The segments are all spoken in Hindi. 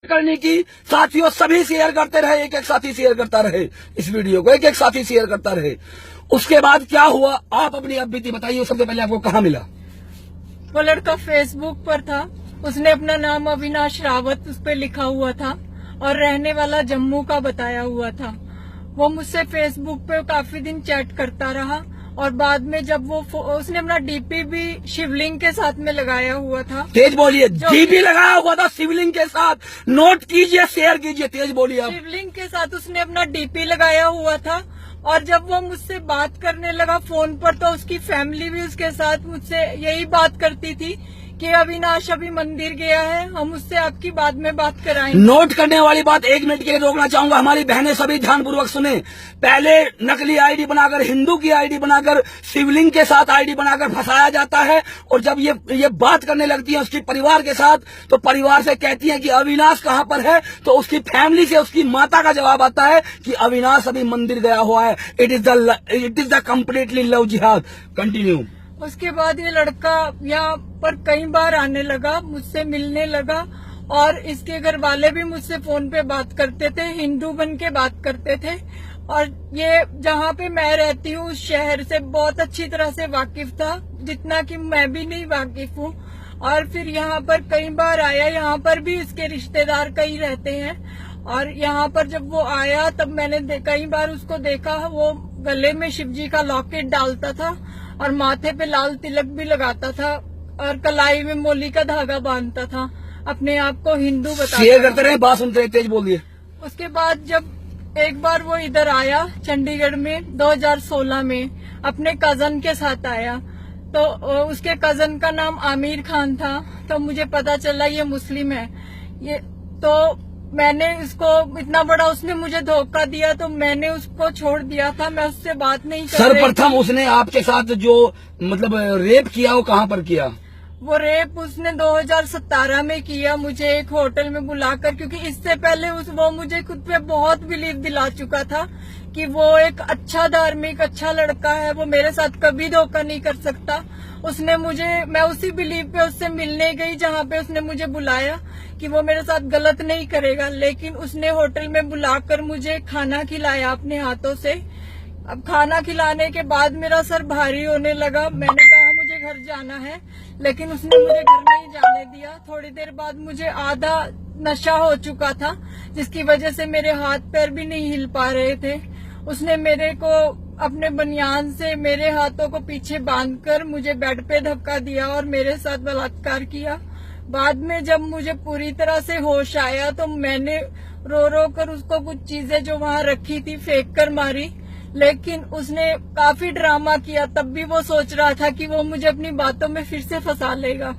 करने की साथियों सभी शेयर करते रहे, एक एक साथी शेयर करता रहे इस वीडियो को, एक एक साथी शेयर करता रहे। उसके बाद क्या हुआ, आप अपनी अब बीती बताइए। सबसे पहले आपको कहाँ मिला? वो लड़का फेसबुक पर था, उसने अपना नाम अविनाश रावत उस पर लिखा हुआ था और रहने वाला जम्मू का बताया हुआ था। वो मुझसे फेसबुक पे काफी दिन चैट करता रहा और बाद में जब वो उसने अपना डीपी भी शिवलिंग के साथ में लगाया हुआ था। तेज बोलिए। डीपी लगाया हुआ था शिवलिंग के साथ, नोट कीजिए, शेयर कीजिए, तेज बोलिए आप। शिवलिंग के साथ उसने अपना डीपी लगाया हुआ था और जब वो मुझसे बात करने लगा फोन पर तो उसकी फैमिली भी उसके साथ मुझसे यही बात करती थी कि अविनाश अभी मंदिर गया है, हम उससे आपकी बाद में बात कराएंगे। नोट करने वाली बात 1 मिनट के लिए रोकना चाहूंगा। हमारी बहनें सभी ध्यानपूर्वक सुने। पहले नकली आईडी बनाकर, हिंदू की आईडी बनाकर, शिवलिंग के साथ आईडी बनाकर फंसाया जाता है और जब ये बात करने लगती है उसके परिवार के साथ तो परिवार से कहती है कि अविनाश कहाँ पर है, तो उसकी फैमिली से उसकी माता का जवाब आता है कि अविनाश अभी मंदिर गया हुआ है। It is the completely love जिहाद। कंटिन्यू। उसके बाद ये लड़का यहाँ पर कई बार आने लगा, मुझसे मिलने लगा और इसके घर वाले भी मुझसे फोन पे बात करते थे, हिंदू बन के बात करते थे और ये जहाँ पे मैं रहती हूँ उस शहर से बहुत अच्छी तरह से वाकिफ था, जितना कि मैं भी नहीं वाकिफ हूँ। और फिर यहाँ पर कई बार आया, यहाँ पर भी इसके रिश्तेदार कई रहते हैं और यहाँ पर जब वो आया तब मैंने कई बार उसको देखा, वो गले में शिवजी का लॉकेट डालता था और माथे पे लाल तिलक भी लगाता था और कलाई में मोली का धागा बांधता था, अपने आप को हिंदू बताता था। शेयर करते रहे, बात सुनते रहे, तेज बोलिए। उसके बाद जब एक बार वो इधर आया चंडीगढ़ में 2016 में अपने कजन के साथ आया, तो उसके कजन का नाम आमिर खान था, तो मुझे पता चला ये मुस्लिम है। ये तो मैंने इसको, इतना बड़ा उसने मुझे धोखा दिया तो मैंने उसको छोड़ दिया था, मैं उससे बात नहीं कर रही। सर्वप्रथम उसने आपके साथ जो मतलब रेप किया वो कहाँ पर किया? वो रेप उसने 2017 में किया, मुझे एक होटल में बुलाकर, क्योंकि इससे पहले वो मुझे खुद पे बहुत बिलीव दिला चुका था कि वो एक अच्छा धार्मिक अच्छा लड़का है, वो मेरे साथ कभी धोखा नहीं कर सकता। उसने मुझे, मैं उसी बिलीव पे उससे मिलने गई जहाँ पे उसने मुझे बुलाया कि वो मेरे साथ गलत नहीं करेगा, लेकिन उसने होटल में बुलाकर मुझे खाना खिलाया अपने हाथों से। अब खाना खिलाने के बाद मेरा सर भारी होने लगा, मैंने कहा मुझे घर जाना है, लेकिन उसने मुझे घर नहीं जाने दिया। थोड़ी देर बाद मुझे आधा नशा हो चुका था जिसकी वजह से मेरे हाथ पैर भी नहीं हिल पा रहे थे। उसने मेरे को अपने बनियान से मेरे हाथों को पीछे बांधकर मुझे बेड पे धक्का दिया और मेरे साथ बलात्कार किया। बाद में जब मुझे पूरी तरह से होश आया तो मैंने रो रो कर उसको कुछ चीजें जो वहाँ रखी थी फेंक कर मारी, लेकिन उसने काफी ड्रामा किया। तब भी वो सोच रहा था कि वो मुझे अपनी बातों में फिर से फंसा लेगा,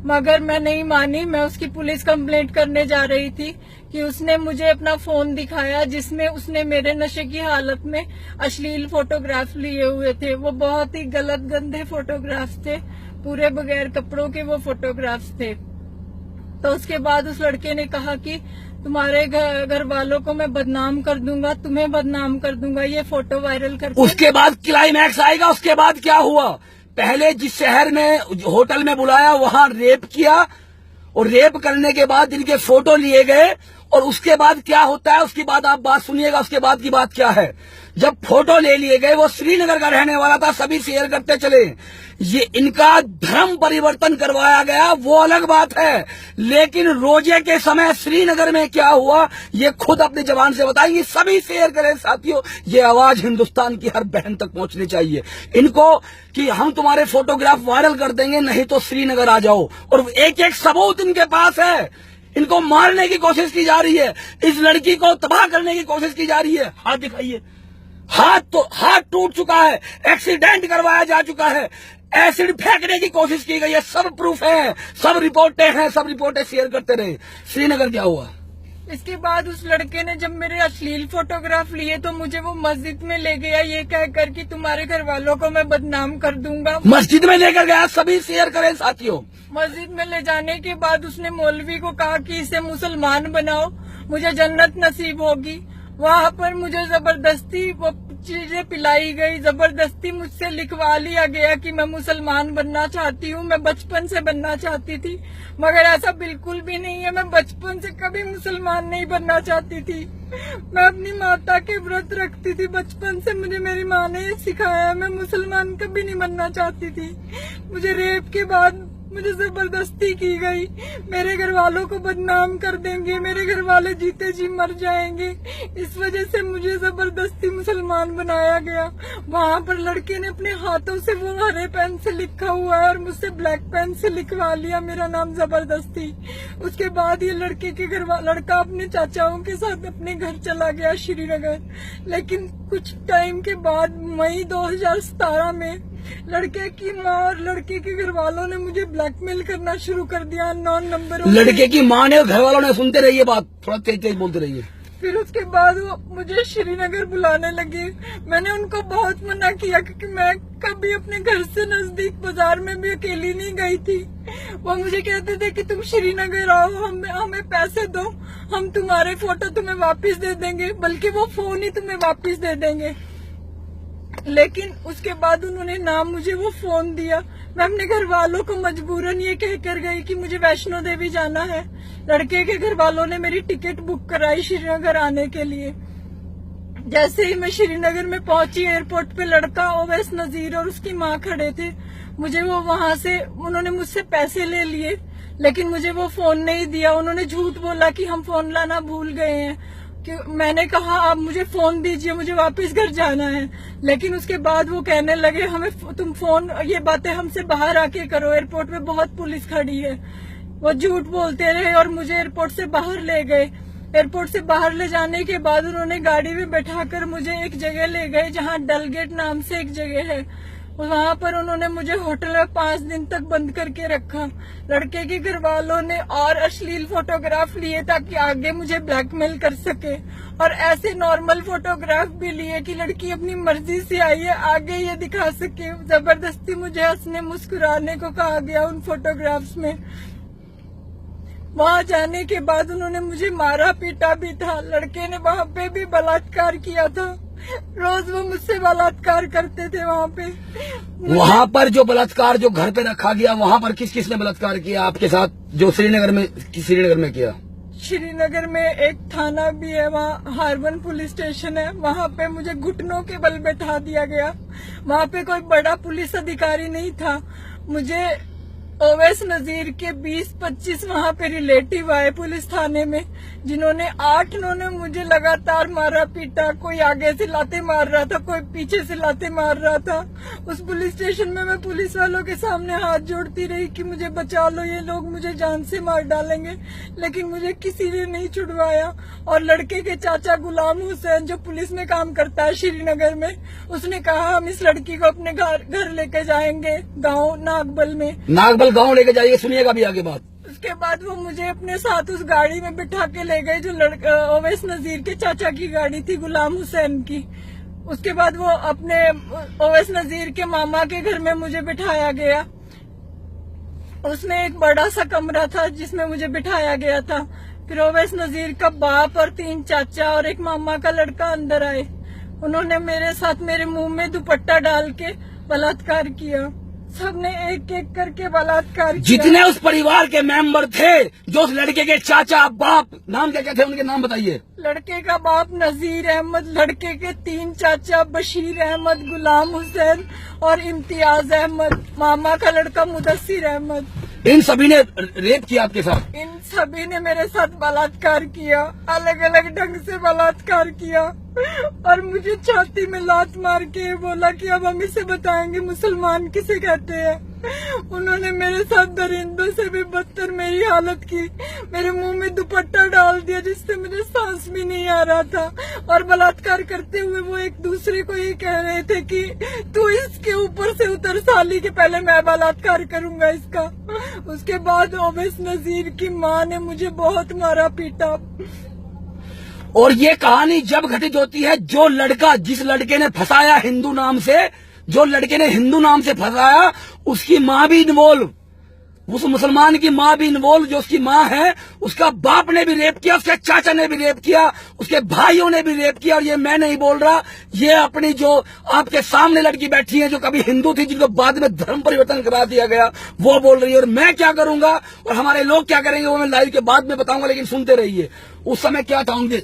मगर मैं नहीं मानी। मैं उसकी पुलिस कंप्लेंट करने जा रही थी कि उसने मुझे अपना फोन दिखाया जिसमें उसने मेरे नशे की हालत में अश्लील फोटोग्राफ लिए हुए थे। वो बहुत ही गलत गंदे फोटोग्राफ्स थे, पूरे बगैर कपड़ों के वो फोटोग्राफ्स थे। तो उसके बाद उस लड़के ने कहा कि तुम्हारे घर वालों को मैं बदनाम कर दूंगा, तुम्हें बदनाम कर दूंगा, ये फोटो वायरल करके। उसके बाद क्लाइमैक्स आएगा। उसके बाद क्या हुआ? पहले जिस शहर में होटल में बुलाया वहां रेप किया और रेप करने के बाद इनके फोटो लिए गए और उसके बाद क्या होता है उसकी बात आप बात सुनिएगा। उसके बाद की बात क्या है, जब फोटो ले लिए गए, वो श्रीनगर का रहने वाला था, सभी शेयर करते चले। ये इनका धर्म परिवर्तन करवाया गया वो अलग बात है, लेकिन रोजे के समय श्रीनगर में क्या हुआ ये खुद अपनी जबान से बताएंगे। सभी शेयर करें साथियों, ये आवाज हिंदुस्तान की हर बहन तक पहुंचनी चाहिए इनको कि हम तुम्हारे फोटोग्राफ वायरल कर देंगे, नहीं तो श्रीनगर आ जाओ। और एक एक सबूत इनके पास है। इनको मारने की कोशिश की जा रही है, इस लड़की को तबाह करने की कोशिश की जा रही है। हाथ दिखाइए, हाथ टूट चुका है, एक्सीडेंट करवाया जा चुका है, एसिड फेंकने की कोशिश की गई है, सब प्रूफ है, सब रिपोर्टें शेयर करते रहे। श्रीनगर क्या हुआ? इसके बाद उस लड़के ने जब मेरे अश्लील फोटोग्राफ लिए तो मुझे वो मस्जिद में ले गया, ये कहकर कि तुम्हारे घर वालों को मैं बदनाम कर दूंगा। मस्जिद में लेकर गया, सभी शेयर करें साथियों। मस्जिद में ले जाने के बाद उसने मौलवी को कहा कि इसे मुसलमान बनाओ, मुझे जन्नत नसीब होगी। वहाँ पर मुझे जबरदस्ती वो चीजें पिलाई गई, जबरदस्ती मुझसे लिखवा लिया गया कि मैं मुसलमान बनना चाहती हूँ। मैं बचपन से बनना चाहती थी, मगर ऐसा बिल्कुल भी नहीं है। मैं बचपन से कभी मुसलमान नहीं बनना चाहती थी। मैं अपनी माता के व्रत रखती थी, बचपन से मुझे मेरी माँ ने ये सिखाया। मैं मुसलमान कभी नहीं बनना चाहती थी। मुझे रेप के बाद मुझे जबरदस्ती की गई। मेरे घर वालों को बदनाम कर देंगे, मेरे घर वाले जीते जी मर जाएंगे, इस वजह से मुझे जबरदस्ती मुसलमान बनाया गया। वहाँ पर लड़के ने अपने हाथों से वो हरे पेन से लिखा हुआ है और मुझसे ब्लैक पेन से लिखवा लिया मेरा नाम जबरदस्ती। उसके बाद ये लड़का अपने चाचाओं के साथ अपने घर चला गया श्रीनगर। लेकिन कुछ टाइम के बाद मई 2017 में लड़के की माँ और लड़के के घर वालों ने मुझे ब्लैकमेल करना शुरू कर दिया अननोन नंबरों से। लड़के की माँ ने और घर वालों ने, सुनते रहिए बात, थोड़ा तेज तेज बोलते रहिए। फिर उसके बाद वो मुझे श्रीनगर बुलाने लगे। मैंने उनको बहुत मना किया क्योंकि मैं कभी अपने घर से नजदीक बाजार में भी अकेली नहीं गई थी। वो मुझे कहते थे कि तुम श्रीनगर आओ, हमें पैसे दो, हम तुम्हारे फोटो तुम्हें वापस दे देंगे, बल्कि वो फोन ही तुम्हें वापस दे देंगे। लेकिन उसके बाद उन्होंने ना मुझे वो फोन दिया। मैं अपने घर वालों को मजबूरन ये कहकर गई कि मुझे वैष्णो देवी जाना है। लड़के के घर वालों ने मेरी टिकट बुक कराई श्रीनगर आने के लिए। जैसे ही मैं श्रीनगर में पहुंची, एयरपोर्ट पे लड़का ओवैस नजीर और उसकी माँ खड़े थे। मुझे वो वहां से, उन्होंने मुझसे पैसे ले लिए, लेकिन मुझे वो फोन नहीं दिया। उन्होंने झूठ बोला कि हम फोन लाना भूल गए हैं। कि मैंने कहा आप मुझे फोन दीजिए, मुझे वापस घर जाना है। लेकिन उसके बाद वो कहने लगे हमें तुम फोन, ये बातें हमसे बाहर आके करो, एयरपोर्ट में बहुत पुलिस खड़ी है। वो झूठ बोलते रहे और मुझे एयरपोर्ट से बाहर ले गए। एयरपोर्ट से बाहर ले जाने के बाद उन्होंने गाड़ी में बैठाकर मुझे एक जगह ले गए जहाँ डलगेट नाम से एक जगह है। वहाँ पर उन्होंने मुझे होटल में 5 दिन तक बंद करके रखा। लड़के के घर वालों ने और अश्लील फोटोग्राफ लिए ताकि आगे मुझे ब्लैकमेल कर सके, और ऐसे नॉर्मल फोटोग्राफ भी लिए कि लड़की अपनी मर्जी से आई है, आगे ये दिखा सके। जबरदस्ती मुझे हंसने मुस्कुराने को कहा गया उन फोटोग्राफ्स में। वहाँ जाने के बाद उन्होंने मुझे मारा पीटा भी था। लड़के ने वहाँ पे भी बलात्कार किया था। रोज वो मुझसे बलात्कार करते थे वहाँ पे। वहाँ पर जो बलात्कार जो घर पे रखा गया, वहाँ पर किस किस ने बलात्कार किया आपके साथ, जो श्रीनगर में किया? श्रीनगर में एक थाना भी है, वहाँ हार्बन पुलिस स्टेशन है। वहाँ पे मुझे घुटनों के बल बैठा दिया गया। वहाँ पे कोई बड़ा पुलिस अधिकारी नहीं था। मुझे ओवैस नजीर के 20-25 वहाँ पे रिलेटिव आए पुलिस थाने में, जिन्होंने 8 ने मुझे लगातार मारा पीटा। कोई आगे से लाते मार रहा था, कोई पीछे से लाते मार रहा था। उस पुलिस स्टेशन में मैं पुलिस वालों के सामने हाथ जोड़ती रही कि मुझे बचा लो, ये लोग मुझे जान से मार डालेंगे, लेकिन मुझे किसी ने नहीं छुड़वाया। और लड़के के चाचा गुलाम हुसैन, जो पुलिस में काम करता है श्रीनगर में, उसने कहा हम इस लड़की को अपने घर लेके जाएंगे, गाँव नागबल में गाँव लेके जाइए। सुनिएगा भी आगे बात। उसके बाद वो मुझे अपने साथ उस गाड़ी में बिठा के ले गए जो ओवैस नजीर के चाचा की गाड़ी थी, गुलाम हुसैन की। उसके बाद वो अपने ओवैस नजीर के मामा के घर में मुझे बिठाया गया। उसमें एक बड़ा सा कमरा था जिसमें मुझे बिठाया गया था। फिर ओवैस नजीर का बाप और 3 चाचा और एक मामा का लड़का अंदर आए। उन्होंने मेरे साथ मेरे मुंह में दुपट्टा डाल के बलात्कार किया। सबने एक एक करके बलात्कार किया। जितने उस परिवार के मेंबर थे, जो उस लड़के के चाचा बाप, नाम क्या क्या थे उनके, नाम बताइए। लड़के का बाप नजीर अहमद, लड़के के 3 चाचा बशीर अहमद, गुलाम हुसैन और इम्तियाज अहमद, मामा का लड़का मुदस्सिर अहमद। इन सभी ने रेप किया आपके साथ? इन सभी ने मेरे साथ बलात्कार किया, अलग अलग ढंग से बलात्कार किया। और मुझे छाती में लात मार के बोला कि अब हम इसे बताएंगे मुसलमान किसे कहते हैं। उन्होंने मेरे साथ दरिंदों से भी बदतर मेरी हालत की। मेरे मुंह में दुपट्टा डाल दिया जिससे मुझे सांस भी नहीं आ रहा था। और बलात्कार करते हुए वो एक दूसरे को ये कह रहे थे कि तू इसके ऊपर से उतर साली के, पहले मैं बलात्कार करूंगा इसका। उसके बाद ओवैस नजीर की माँ ने मुझे बहुत मारा पीटा। और ये कहानी जब घटित होती है, जो लड़का, जिस लड़के ने फंसाया हिंदू नाम से, जो लड़के ने हिंदू नाम से फंसाया, उसकी माँ भी इन्वॉल्व। उस मुसलमान की माँ भी इन्वॉल्व, जो उसकी माँ है, उसका बाप ने भी रेप किया, उसके चाचा ने भी रेप किया, उसके भाइयों ने भी रेप किया। और ये मैं नहीं बोल रहा, ये अपनी जो आपके सामने लड़की बैठी है, जो कभी हिंदू थी, जिनको बाद में धर्म परिवर्तन करा दिया गया, वो बोल रही है। और मैं क्या करूंगा और हमारे लोग क्या करेंगे वो मैं लाइव के बाद में बताऊंगा, लेकिन सुनते रहिए। उस समय क्या था, उनके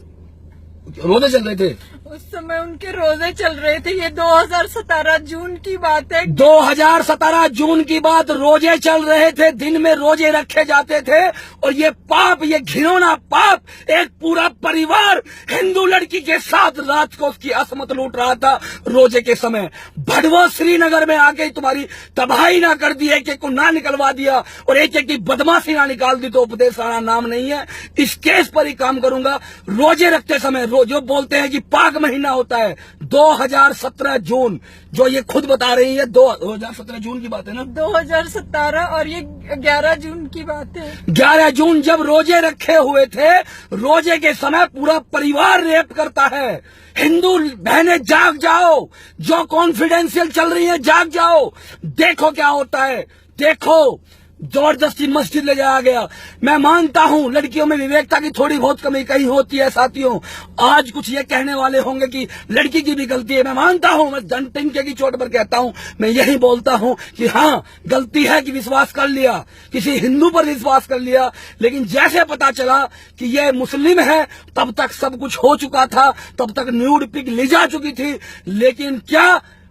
रोजे चल रहे थे, उस समय उनके रोजे चल रहे थे। ये 2017 जून की बात है। 2017 जून की बात, रोजे चल रहे थे, दिन में रोजे रखे जाते थे। और ये पाप, ये घिनौना पाप, एक पूरा परिवार हिंदू लड़की के साथ रात को उसकी असमत लूट रहा था रोजे के समय। भड़वा श्रीनगर में आके तुम्हारी तबाही ना कर दी, एक एक को ना निकलवा दिया और एक एक की बदमाशी ना निकाल दी, तो उपदेश राणा नाम नहीं है। इस केस पर ही काम करूंगा। रोजे रखते समय जो बोलते हैं कि पाक महीना होता है, 2017 जून, जो ये खुद बता रही है, 2017 जून की बात है ना, 2017, और ये 11 जून की बात है। 11 जून जब रोजे रखे हुए थे, रोजे के समय पूरा परिवार रेप करता है। हिंदू बहनें जाग जाओ, जो कॉन्फिडेंशियल चल रही है जाग जाओ, देखो क्या होता है, देखो। जबरदस्ती मस्जिद ले जाया गया। मैं मानता हूं लड़कियों में विवेकता की थोड़ी बहुत कमी कहीं होती है साथियों। आज कुछ ये कहने वाले होंगे कि लड़की की भी गलती है, मैं मानता हूं, मैं डंटिंके की चोट पर कहता हूं, मैं यही बोलता हूं कि हाँ गलती है कि विश्वास कर लिया, किसी हिंदू पर विश्वास कर लिया। लेकिन जैसे पता चला कि ये मुस्लिम है, तब तक सब कुछ हो चुका था, तब तक न्यूड पिक ली जा चुकी थी। लेकिन क्या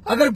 अगर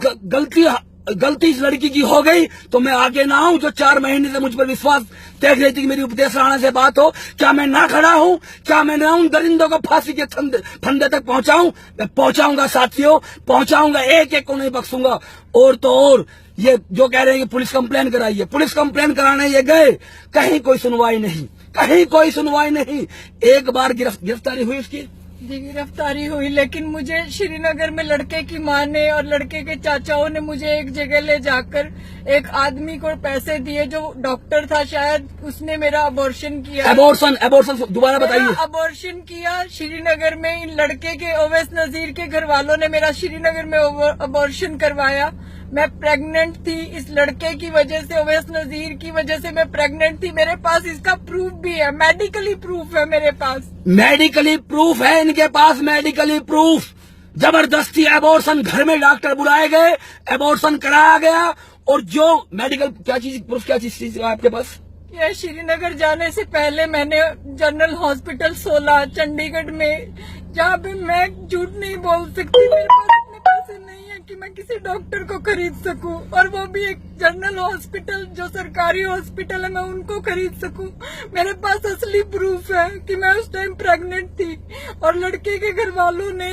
गलती इस लड़की की हो गई तो मैं आगे ना आऊं, जो 4 महीने से मुझ पर विश्वास देख रही थी कि मेरी उपदेश राणा से बात हो, क्या मैं ना खड़ा हूं? क्या मैं ना उन दरिंदों को फांसी के फंदे तक पहुंचाऊं? मैं पहुंचाऊंगा साथियों, पहुंचाऊंगा, एक एक को नहीं बख्शूंगा। और तो और ये जो कह रहे हैं कि पुलिस कंप्लेन कराइए, पुलिस कंप्लेन कराने ये गए, कहीं कोई सुनवाई नहीं, कहीं कोई सुनवाई नहीं। एक बार गिरफ्तारी हुई उसकी, जी गिरफ्तारी हुई, लेकिन मुझे श्रीनगर में लड़के की मां ने और लड़के के चाचाओं ने मुझे एक जगह ले जाकर एक आदमी को पैसे दिए, जो डॉक्टर था शायद, उसने मेरा अबॉर्शन किया। अबॉर्शन दोबारा बताइए। अबॉर्शन किया श्रीनगर में। इन लड़के के ओवैस नजीर के घर वालों ने मेरा श्रीनगर में अबॉर्शन करवाया। मैं प्रेग्नेंट थी इस लड़के की वजह से, ओवैस नजीर की वजह से मैं प्रेग्नेंट थी। मेरे पास इसका प्रूफ भी है, मेडिकली प्रूफ है मेरे पास, मेडिकली प्रूफ है इनके पास, मेडिकली प्रूफ। जबरदस्ती एबॉर्शन, घर में डॉक्टर बुलाए गए, एबॉर्शन कराया गया। और जो मेडिकल क्या चीज आपके पास? यह श्रीनगर जाने से पहले मैंने जनरल हॉस्पिटल 16 चंडीगढ़ में, जहाँ पे मैं झूठ नहीं बोल सकती, मेरे पास इतने पैसे नहीं है कि मैं किसी डॉक्टर को खरीद सकूं, और वो भी एक जनरल हॉस्पिटल जो सरकारी हॉस्पिटल है, मैं उनको खरीद सकूं। मेरे पास असली प्रूफ है कि मैं उस टाइम प्रेग्नेंट थी। और लड़के के घर वालों ने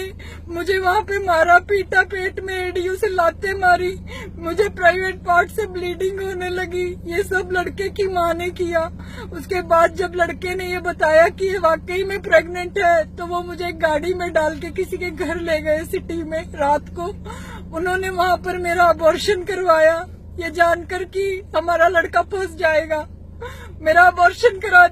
मुझे वहाँ पे मारा, पीटा, पेट में एडीयू से लाते मारी, मुझे प्राइवेट पार्ट से ब्लीडिंग होने लगी। ये सब लड़के की माँ ने किया। उसके बाद जब लड़के ने ये बताया कि ये वाकई में प्रेग्नेंट है, तो वो मुझे एक गाड़ी में डाल के किसी के घर ले गए सिटी में रात को। उन्होंने वहाँ पर मेरा अबॉर्शन करवाया, ये जानकर कि हमारा लड़का फंस जाएगा। मेरा अबॉर्शन करा